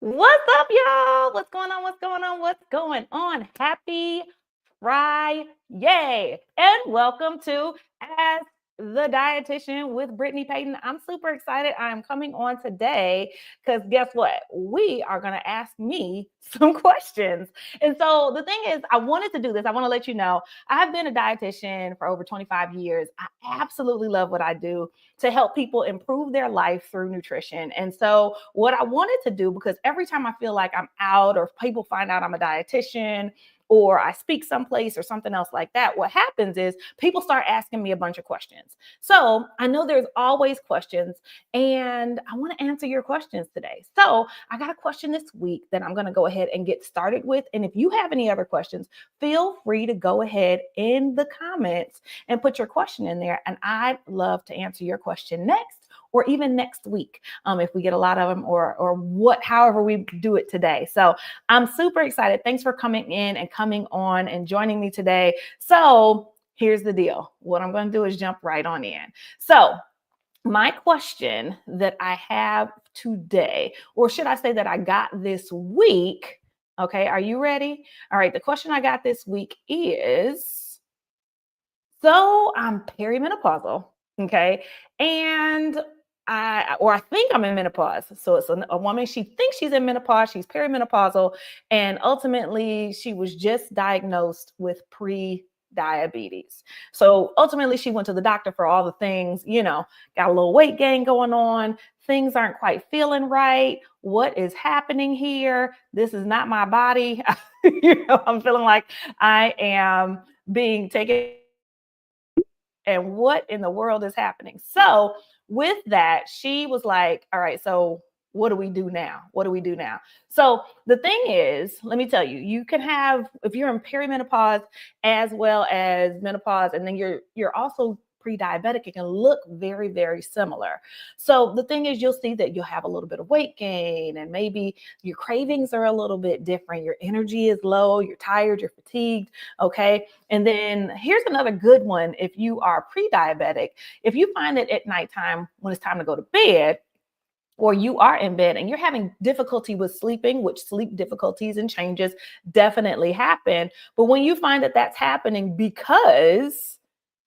What's up, y'all? What's going on? What's going on? What's going on? Happy Friday. And welcome to Ask the Dietitian with Brittany Payton. I'm super excited. I am coming on today because guess what? We are going to ask me some questions. And so the thing is, I wanted to do this. I want to let you know I've been a dietitian for over 25 years. I absolutely love what I do to help people improve their life through nutrition. And so what I wanted to do, because every time I feel like I'm out or people find out I'm a dietitian or I speak someplace or something else like that, what happens is people start asking me a bunch of questions. So I know there's always questions and I want to answer your questions today. So I got a question this week that I'm going to go ahead and get started with. And if you have any other questions, feel free to go ahead in the comments and put your question in there. And I'd love to answer your question next or even next week if we get a lot of them or however we do it today. So I'm super excited. Thanks for coming in and coming on and joining me today. So here's the deal. What I'm going to do is jump right on in. So my question that I have today, or should I say that I got this week, okay, are you ready? All right, the question I got this week is, so I'm perimenopausal, okay, and I think I'm in menopause. So it's a woman, she thinks she's in menopause, she's perimenopausal, and ultimately she was just diagnosed with pre-diabetes. So ultimately she went to the doctor for all the things, got a little weight gain going on, things aren't quite feeling right. What is happening here? This is not my body. I'm feeling like I am being taken, and what in the world is happening? So with that, she was like, all right, so what do we do now? What do we do now? So the thing is, let me tell you, you can have, if you're in perimenopause as well as menopause, and then you're also pre-diabetic, it can look very, very similar. So the thing is, you'll see that you'll have a little bit of weight gain and maybe your cravings are a little bit different. Your energy is low, you're tired, you're fatigued. Okay. And then here's another good one. If you are pre-diabetic, if you find that at nighttime when it's time to go to bed, or you are in bed and you're having difficulty with sleeping, which sleep difficulties and changes definitely happen. But when you find that that's happening because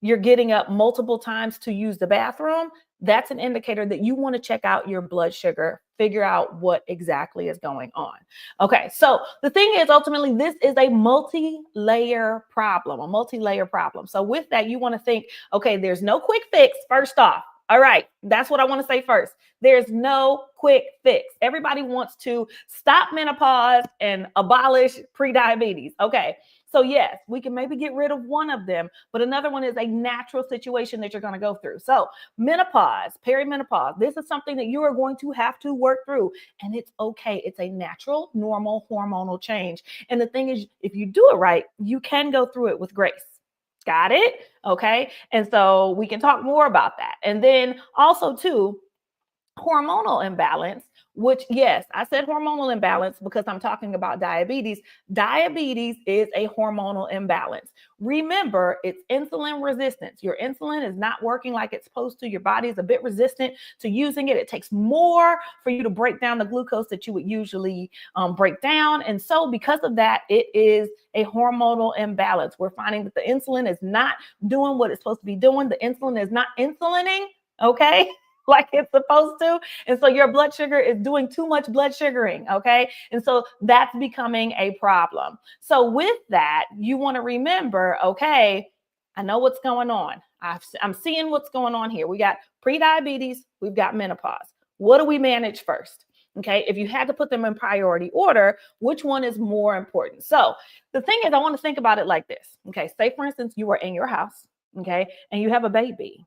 you're getting up multiple times to use the bathroom, that's an indicator that you want to check out your blood sugar, figure out what exactly is going on. Okay, so the thing is, ultimately, this is a multi-layer problem. So with that, you want to think, okay, there's no quick fix, first off. All right, that's what I want to say first. There's no quick fix. Everybody wants to stop menopause and abolish pre-diabetes. Okay, so yes, we can maybe get rid of one of them, but another one is a natural situation that you're going to go through. So menopause, perimenopause, this is something that you are going to have to work through, and it's okay. It's a natural, normal hormonal change. And the thing is, if you do it right, you can go through it with grace. Got it? Okay. And so we can talk more about that. And then also too, hormonal imbalance, which, yes, I said hormonal imbalance because I'm talking about diabetes. Diabetes is a hormonal imbalance. Remember, it's insulin resistance. Your insulin is not working like it's supposed to. Your body is a bit resistant to using it. It takes more for you to break down the glucose that you would usually break down. And so because of that, it is a hormonal imbalance. We're finding that the insulin is not doing what it's supposed to be doing. The insulin is not insulining, okay? Like it's supposed to. And so your blood sugar is doing too much blood sugaring. Okay. And so that's becoming a problem. So with that, you want to remember, okay, I know what's going on. I'm seeing what's going on here. We got pre-diabetes, we've got menopause. What do we manage first? Okay. If you had to put them in priority order, which one is more important? So the thing is, I want to think about it like this. Okay. Say, for instance, you are in your house. Okay. And you have a baby.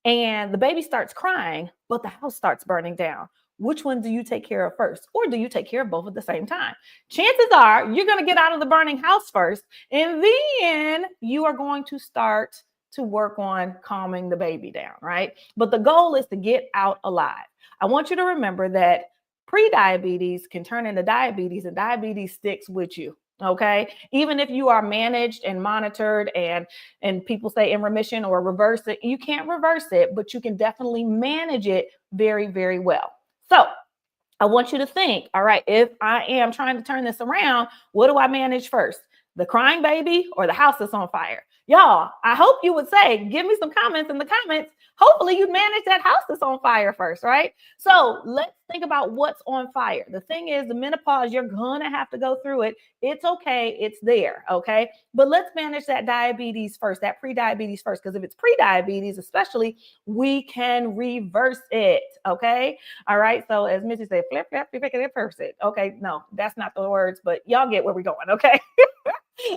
And the baby starts crying, but the house starts burning down. Which one do you take care of first? Or do you take care of both at the same time? Chances are you're going to get out of the burning house first, and then you are going to start to work on calming the baby down, right? But the goal is to get out alive. I want you to remember that pre-diabetes can turn into diabetes, and diabetes sticks with you. Okay. Even if you are managed and monitored and people say in remission or reverse it, you can't reverse it, but you can definitely manage it very, very well. So I want you to think, all right, if I am trying to turn this around, what do I manage first? The crying baby or the house that's on fire? Y'all, I hope you would say, give me some comments in the comments. Hopefully you manage that house that's on fire first, right? So let's think about what's on fire. The thing is, the menopause, you're going to have to go through it. It's okay. It's there. Okay. But let's manage that diabetes first, that pre-diabetes first, because if it's pre-diabetes, especially, we can reverse it. Okay. All right. So as Missy said, flip, flip, flip, flip, person. Okay. No, that's not the words, but y'all get where we're going. Okay.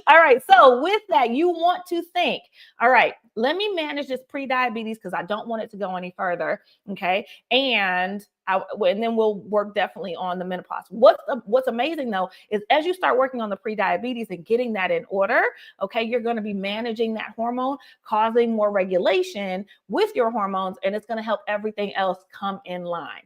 All right. So with that, you want to think, all right, let me manage this pre-diabetes because I don't want it to go any further. Okay. And then we'll work definitely on the menopause. What's amazing though is as you start working on the pre-diabetes and getting that in order, okay, you're going to be managing that hormone, causing more regulation with your hormones, and it's going to help everything else come in line.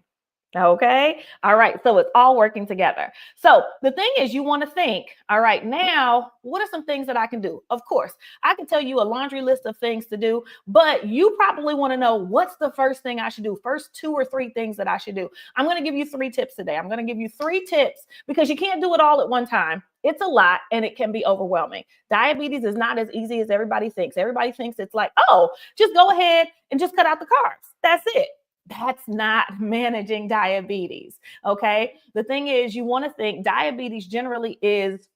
Okay. All right. So it's all working together. So the thing is, you want to think, all right, now, what are some things that I can do? Of course, I can tell you a laundry list of things to do, but you probably want to know what's the first thing I should do, first 2 or 3 things that I should do. I'm going to give you 3 tips today. I'm going to give you 3 tips because you can't do it all at one time. It's a lot and it can be overwhelming. Diabetes is not as easy as everybody thinks. Everybody thinks it's like, oh, just go ahead and just cut out the carbs. That's it. That's not managing diabetes. Okay. The thing is, you want to think diabetes generally is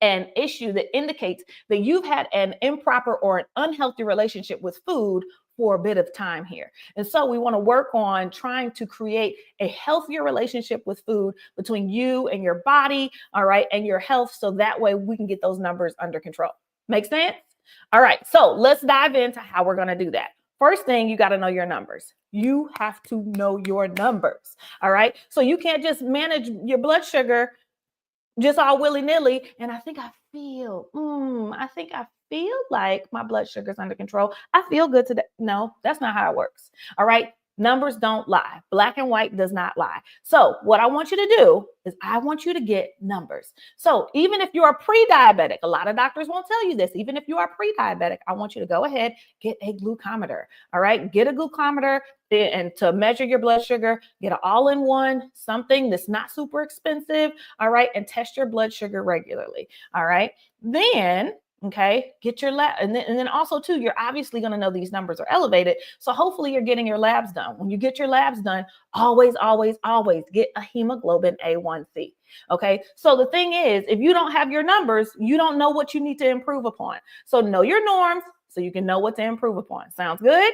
an issue that indicates that you've had an improper or an unhealthy relationship with food for a bit of time here. And so we want to work on trying to create a healthier relationship with food between you and your body, all right, and your health. So that way we can get those numbers under control. Make sense? All right. So let's dive into how we're going to do that. First thing, you got to know your numbers. You have to know your numbers. All right. So you can't just manage your blood sugar just all willy-nilly. And I think I feel like my blood sugar's under control. I feel good today. No, that's not how it works. All right. Numbers don't lie. Black and white does not lie. So what I want you to do is I want you to get numbers. So even if you're pre-diabetic, a lot of doctors won't tell you this. Even if you are pre-diabetic, I want you to go ahead, get a glucometer. All right. Get a glucometer and to measure your blood sugar, get an all-in-one, something that's not super expensive. All right. And test your blood sugar regularly. All right. Then okay, get your lab. And then also too, you're obviously going to know these numbers are elevated. So hopefully you're getting your labs done. When you get your labs done, always, always, always get a hemoglobin A1C. Okay. So the thing is, if you don't have your numbers, you don't know what you need to improve upon. So know your norms so you can know what to improve upon. Sounds good?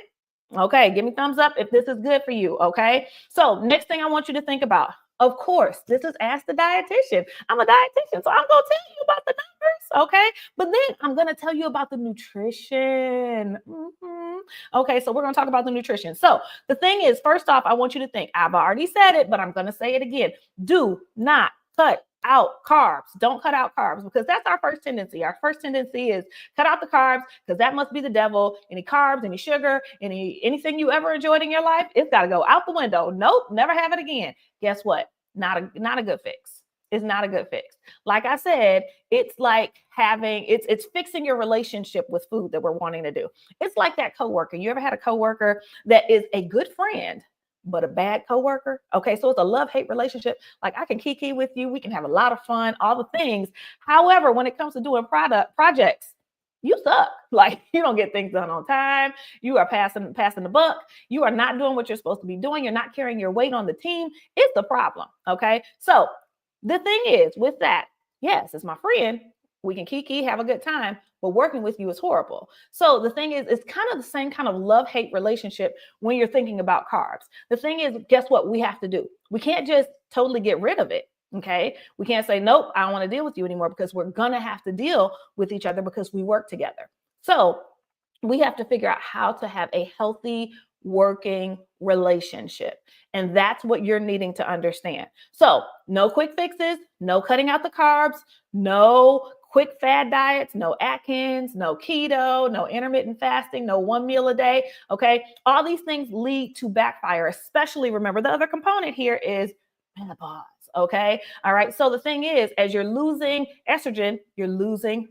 Okay. Give me thumbs up if this is good for you. Okay. So next thing I want you to think about, of course, this is Ask the Dietitian. I'm a dietitian, so I'm going to tell you about the numbers, okay? But then I'm going to tell you about the nutrition. Okay, so we're going to talk about the nutrition. So the thing is, first off, I want you to think, I've already said it, but I'm going to say it again. Do not cut out carbs. Don't cut out carbs because that's our first tendency. Our first tendency is cut out the carbs because that must be the devil. Any carbs, any sugar, anything you ever enjoyed in your life, it's got to go out the window. Nope, never have it again. Guess what? Not a good fix. It's not a good fix. Like I said, it's like it's fixing your relationship with food that we're wanting to do. It's like that coworker. You ever had a coworker that is a good friend, but a bad coworker? Okay, so it's a love-hate relationship. Like I can kiki with you, we can have a lot of fun, all the things. However, when it comes to doing projects, you suck. Like you don't get things done on time. You are passing the buck. You are not doing what you're supposed to be doing. You're not carrying your weight on the team. It's a problem. Okay. So the thing is with that, yes, it's my friend. We can kiki, have a good time, but working with you is horrible. So the thing is, it's kind of the same kind of love-hate relationship when you're thinking about carbs. The thing is, guess what we have to do? We can't just totally get rid of it. Okay. We can't say, nope, I don't want to deal with you anymore because we're going to have to deal with each other because we work together. So we have to figure out how to have a healthy working relationship. And that's what you're needing to understand. So no quick fixes, no cutting out the carbs, no quick fad diets, no Atkins, no keto, no intermittent fasting, no 1 meal a day. Okay. All these things lead to backfire, especially remember the other component here is menopause. Okay. All right. So the thing is, as you're losing estrogen, you're losing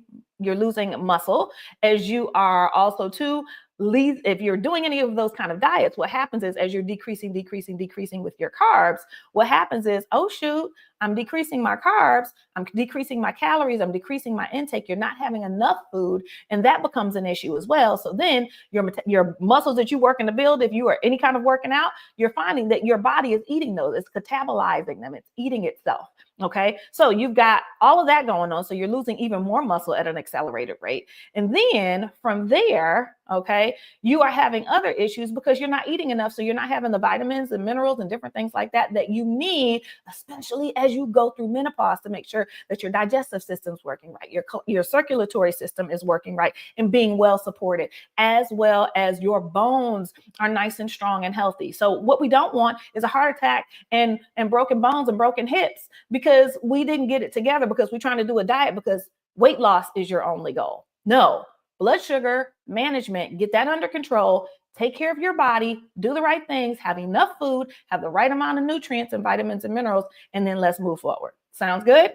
muscle. As you are also too leads, if you're doing any of those kind of diets, what happens is as you're decreasing with your carbs, what happens is, oh shoot, I'm decreasing my carbs, I'm decreasing my calories, I'm decreasing my intake. You're not having enough food, and that becomes an issue as well. So then your muscles that you're working to build, if you are any kind of working out, you're finding that your body is eating those, it's catabolizing them, it's eating itself. Okay, so you've got all of that going on. So you're losing even more muscle at an accelerated rate. And then from there, okay, you are having other issues because you're not eating enough. So you're not having the vitamins and minerals and different things like that that you need, especially as you go through menopause, to make sure that your digestive system's working right, your circulatory system is working right and being well supported, as well as your bones are nice and strong and healthy. So what we don't want is a heart attack and broken bones and broken hips because we didn't get it together, because we're trying to do a diet because weight loss is your only goal. No, blood sugar management, get that under control, take care of your body, do the right things, have enough food, have the right amount of nutrients and vitamins and minerals, and then let's move forward. Sounds good?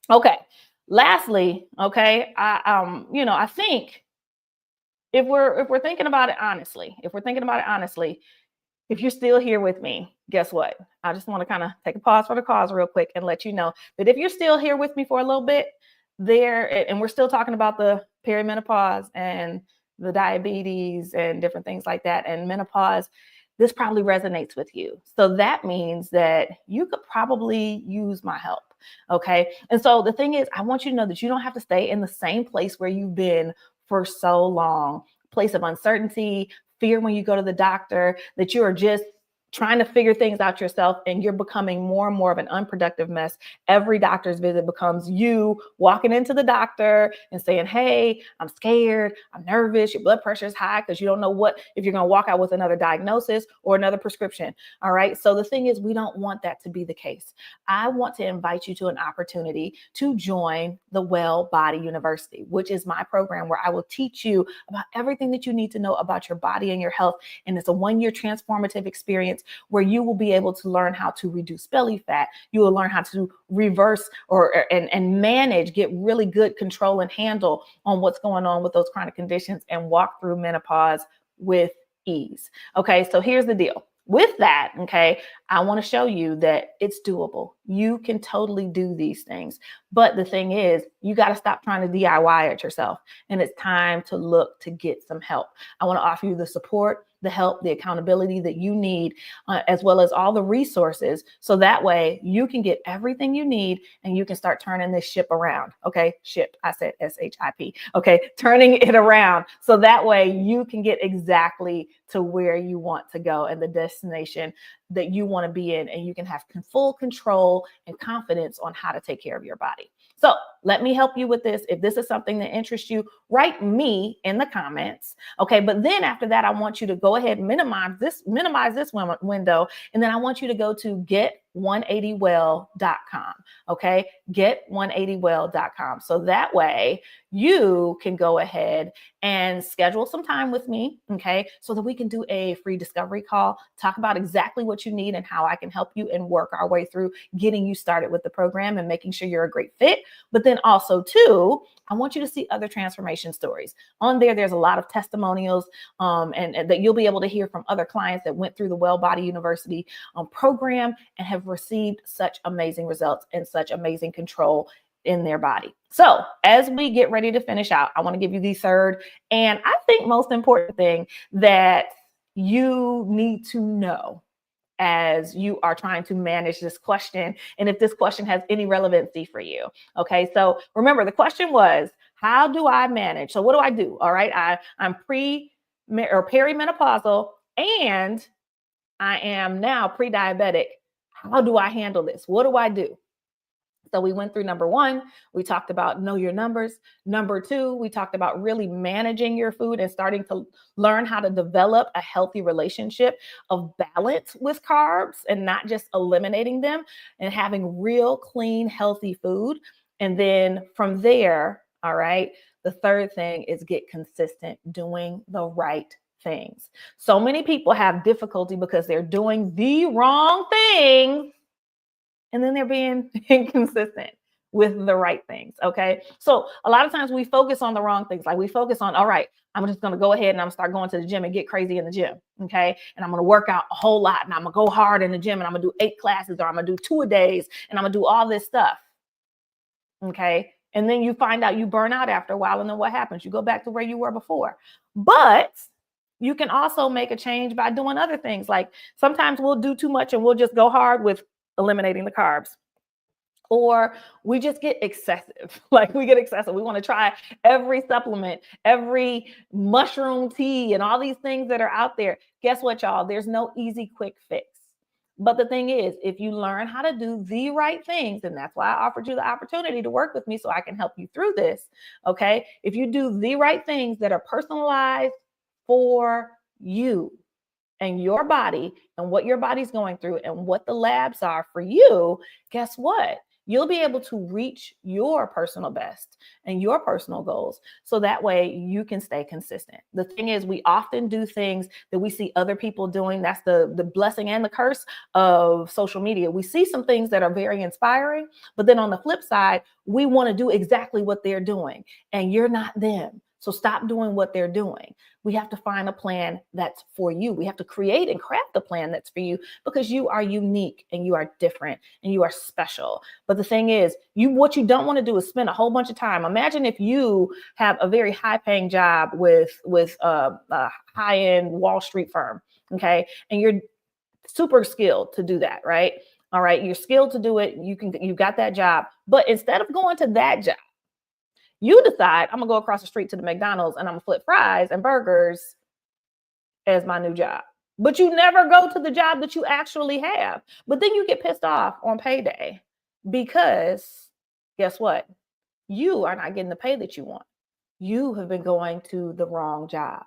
Okay. Lastly, okay, I think if we're thinking about it honestly, if you're still here with me, guess what? I just want to kind of take a pause for the cause real quick and let you know that if you're still here with me for a little bit there, and we're still talking about the perimenopause and the diabetes and different things like that and menopause, this probably resonates with you. So that means that you could probably use my help. Okay. And so the thing is, I want you to know that you don't have to stay in the same place where you've been for so long, place of uncertainty, fear when you go to the doctor, that you are just trying to figure things out yourself and you're becoming more and more of an unproductive mess. Every doctor's visit becomes you walking into the doctor and saying, hey, I'm scared, I'm nervous, your blood pressure is high, because you don't know if you're going to walk out with another diagnosis or another prescription. All right. So the thing is, we don't want that to be the case. I want to invite you to an opportunity to join the Well Body University, which is my program where I will teach you about everything that you need to know about your body and your health. And it's a 1-year transformative experience where you will be able to learn how to reduce belly fat. You will learn how to reverse and manage, get really good control and handle on what's going on with those chronic conditions and walk through menopause with ease. Okay, so here's the deal. With that, okay, I want to show you that it's doable. You can totally do these things. But the thing is, you got to stop trying to DIY it yourself. And it's time to look to get some help. I want to offer you the support, the help, the accountability that you need, as well as all the resources. So that way you can get everything you need and you can start turning this ship around. Okay. Ship. I said SHIP. Okay. Turning it around. So that way you can get exactly to where you want to go and the destination that you want to be in. And you can have full control and confidence on how to take care of your body. So let me help you with this. If this is something that interests you, write me in the comments. Okay. But then after that, I want you to go ahead and minimize this window. And then I want you to go to get180well.com. Okay. Get180well.com. So that way you can go ahead and schedule some time with me. Okay. So that we can do a free discovery call, talk about exactly what you need and how I can help you and work our way through getting you started with the program and making sure you're a great fit. But then also too, I want you to see other transformation stories. On there, there's a lot of testimonials and that you'll be able to hear from other clients that went through the Well Body University program and have received such amazing results and such amazing control in their body. So as we get ready to finish out, I want to give you the third and I think most important thing that you need to know as you are trying to manage this question, and if this question has any relevancy for you. Okay, so remember the question was, how do I manage? So what do I do? All right, I'm perimenopausal and I am now pre-diabetic. How do I handle this? What do I do? So we went through number 1, we talked about know your numbers. Number 2, we talked about really managing your food and starting to learn how to develop a healthy relationship of balance with carbs and not just eliminating them and having real, clean, healthy food. And then from there, all right, the third thing is get consistent doing the right things. So many people have difficulty because they're doing the wrong things and then they're being inconsistent. with the right things. Okay. So a lot of times we focus on the wrong things. Like we focus on, all right, I'm just going to go ahead and I'm going to start going to the gym and get crazy in the gym. Okay. And I'm going to work out a whole lot and I'm going to go hard in the gym and I'm going to do 8 classes or I'm going to do 2-a-days and I'm going to do all this stuff. Okay. And then you find out you burn out after a while. And then what happens? You go back to where you were before. But you can also make a change by doing other things. Like sometimes we'll do too much and we'll just go hard with eliminating the carbs. Or we just get excessive. Like we get excessive. We want to try every supplement, every mushroom tea, and all these things that are out there. Guess what, y'all? There's no easy, quick fix. But the thing is, if you learn how to do the right things, and that's why I offered you the opportunity to work with me so I can help you through this, okay? If you do the right things that are personalized for you and your body and what your body's going through and what the labs are for you, guess what? You'll be able to reach your personal best and your personal goals. So that way you can stay consistent. The thing is, we often do things that we see other people doing. That's the blessing and the curse of social media. We see some things that are very inspiring, but then on the flip side, we want to do exactly what they're doing. And you're not them. So stop doing what they're doing. We have to find a plan that's for you. We have to create and craft a plan that's for you because you are unique and you are different and you are special. But the thing is, what you don't want to do is spend a whole bunch of time. Imagine if you have a very high-paying job with a high-end Wall Street firm, okay? And you're super skilled to do that, right? All right, you're skilled to do it. You got that job. But instead of going to that job, you decide, I'm going to go across the street to the McDonald's and I'm going to flip fries and burgers as my new job. But you never go to the job that you actually have. But then you get pissed off on payday because guess what? You are not getting the pay that you want. You have been going to the wrong job.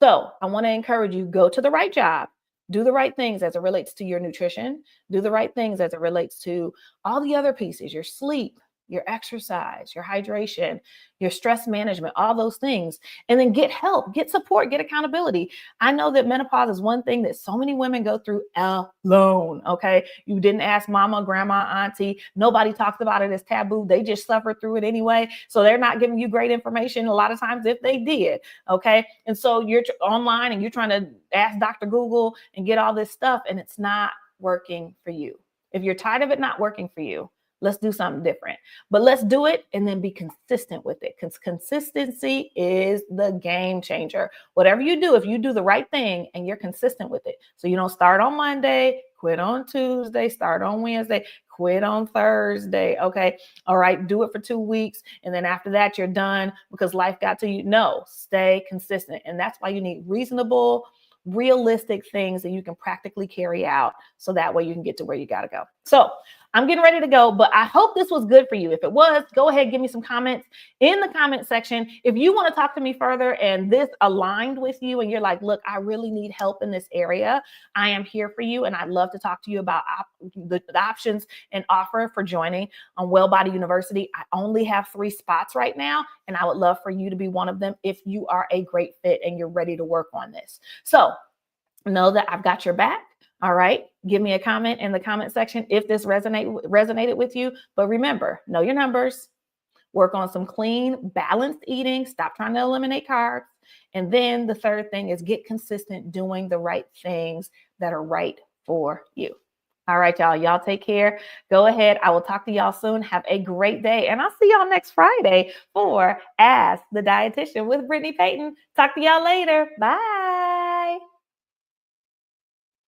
So I want to encourage you, go to the right job. Do the right things as it relates to your nutrition. Do the right things as it relates to all the other pieces, your sleep, your exercise, your hydration, your stress management, all those things. And then get help, get support, get accountability. I know that menopause is one thing that so many women go through alone, okay? You didn't ask mama, grandma, auntie. Nobody talks about it as taboo. They just suffer through it anyway. So they're not giving you great information a lot of times if they did, okay? And so you're online and you're trying to ask Dr. Google and get all this stuff and it's not working for you. If you're tired of it not working for you, let's do something different, but let's do it and then be consistent with it because consistency is the game changer. Whatever you do, if you do the right thing and you're consistent with it, so you don't start on Monday, quit on Tuesday, start on Wednesday, quit on Thursday. Okay. All right. Do it for 2 weeks. And then after that, you're done because life got to you. No, stay consistent. And that's why you need realistic things that you can practically carry out. So that way you can get to where you got to go. So I'm getting ready to go, but I hope this was good for you. If it was, go ahead, give me some comments in the comment section. If you want to talk to me further and this aligned with you and you're like, look, I really need help in this area, I am here for you. And I'd love to talk to you about the options and offer for joining on Well Body University. I only have 3 spots right now, and I would love for you to be one of them if you are a great fit and you're ready to work on this. So know that I've got your back. All right. Give me a comment in the comment section if this resonated with you. But remember, know your numbers, work on some clean, balanced eating, stop trying to eliminate carbs. And then the third thing is get consistent doing the right things that are right for you. All right, y'all. Y'all take care. Go ahead. I will talk to y'all soon. Have a great day. And I'll see y'all next Friday for Ask the Dietitian with Brittany Payton. Talk to y'all later. Bye.